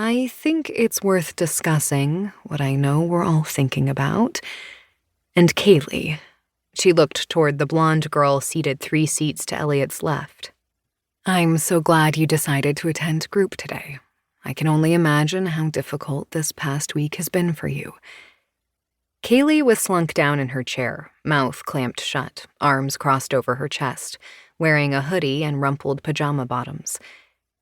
I think it's worth discussing what I know we're all thinking about. And Kaylee. She looked toward the blonde girl seated 3 seats to Elliot's left. I'm so glad you decided to attend group today. I can only imagine how difficult this past week has been for you. Kaylee was slunk down in her chair, mouth clamped shut, arms crossed over her chest, wearing a hoodie and rumpled pajama bottoms.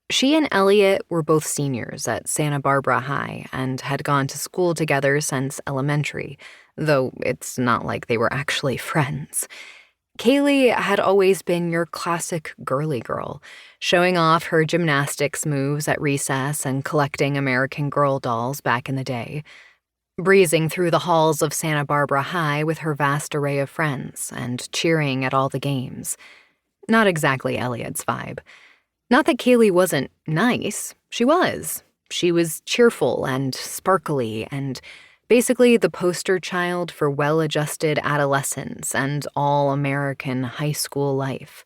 She and Elliot were both seniors at Santa Barbara High and had gone to school together since elementary, though it's not like they were actually friends. Kaylee had always been your classic girly girl, showing off her gymnastics moves at recess and collecting American Girl dolls back in the day, breezing through the halls of Santa Barbara High with her vast array of friends and cheering at all the games. Not exactly Elliot's vibe. Not that Kaylee wasn't nice. She was. She was cheerful and sparkly and basically the poster child for well-adjusted adolescence and all-American high school life.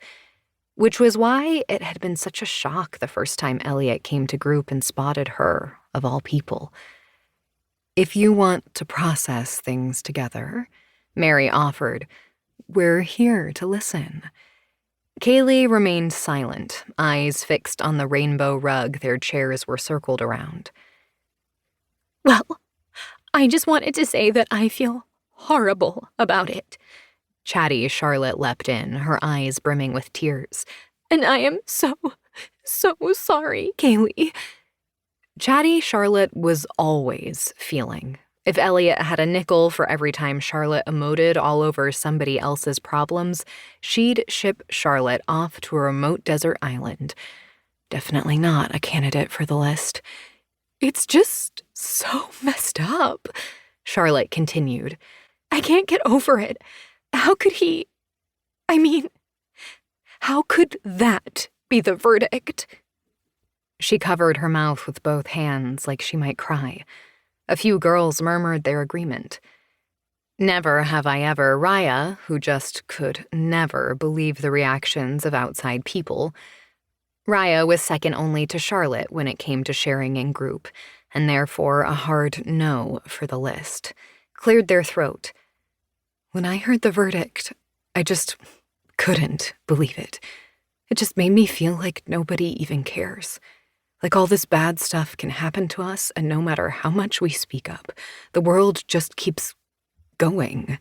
Which was why it had been such a shock the first time Elliot came to group and spotted her, of all people. If you want to process things together, Mary offered, we're here to listen. Kaylee remained silent, eyes fixed on the rainbow rug their chairs were circled around. Well, I just wanted to say that I feel horrible about it. Chatty Charlotte leapt in, her eyes brimming with tears. And I am so sorry, Kaylee. Chatty Charlotte was always feeling. If Elliot had a nickel for every time Charlotte emoted all over somebody else's problems, she'd ship Charlotte off to a remote desert island. Definitely not a candidate for the list. It's just so messed up, Charlotte continued. I can't get over it. How could how could that be the verdict? She covered her mouth with both hands like she might cry. A few girls murmured their agreement. Never have I ever, Raya, who just could never believe the reactions of outside people. Raya was second only to Charlotte when it came to sharing in group, and therefore a hard no for the list. Cleared their throat. When I heard the verdict, I just couldn't believe it. It just made me feel like nobody even cares. Like all this bad stuff can happen to us, and no matter how much we speak up, the world just keeps going.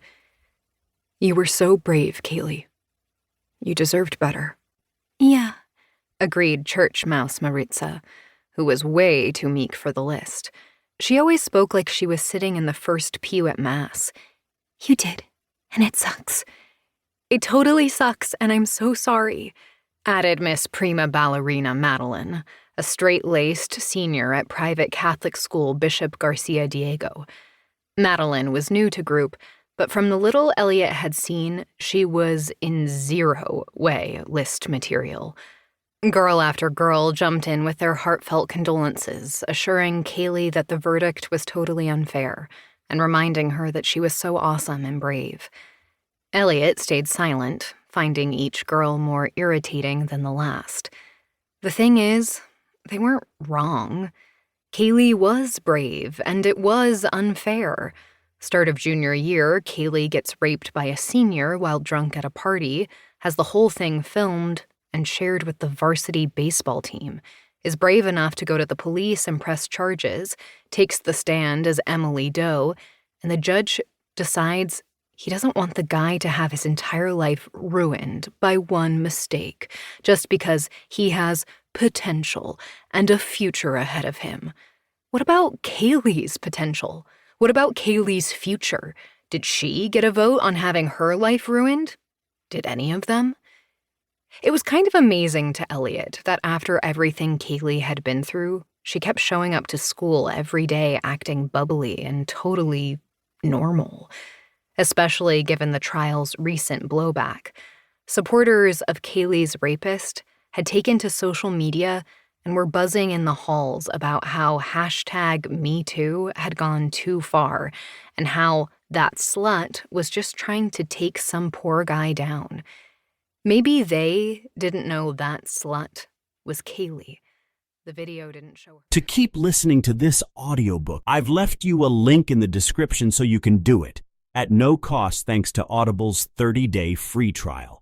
You were so brave, Kaylee. You deserved better. Yeah, agreed church mouse Maritza, who was way too meek for the list. She always spoke like she was sitting in the first pew at Mass. You did, and it sucks. It totally sucks, and I'm so sorry, added Miss Prima Ballerina Madeline, a straight-laced senior at private Catholic school Bishop Garcia Diego. Madeline was new to group, but from the little Elliot had seen, she was in zero way list material. Girl after girl jumped in with their heartfelt condolences, assuring Kaylee that the verdict was totally unfair, and reminding her that she was so awesome and brave. Elliot stayed silent, finding each girl more irritating than the last. The thing is, they weren't wrong. Kaylee was brave, and it was unfair. Start of junior year, Kaylee gets raped by a senior while drunk at a party, has the whole thing filmed and shared with the varsity baseball team, is brave enough to go to the police and press charges, takes the stand as Emily Doe, and the judge decides he doesn't want the guy to have his entire life ruined by one mistake, just because he has potential and a future ahead of him. What about Kaylee's potential? What about Kaylee's future? Did she get a vote on having her life ruined? Did any of them? It was kind of amazing to Elliot that after everything Kaylee had been through, she kept showing up to school every day acting bubbly and totally normal. Especially given the trial's recent blowback. Supporters of Kaylee's rapist had taken to social media and were buzzing in the halls about how #MeToo had gone too far and how that slut was just trying to take some poor guy down. Maybe they didn't know that slut was Kaylee. The video didn't show her. To keep listening to this audiobook, I've left you a link in the description so you can do it, at no cost thanks to Audible's 30-day free trial.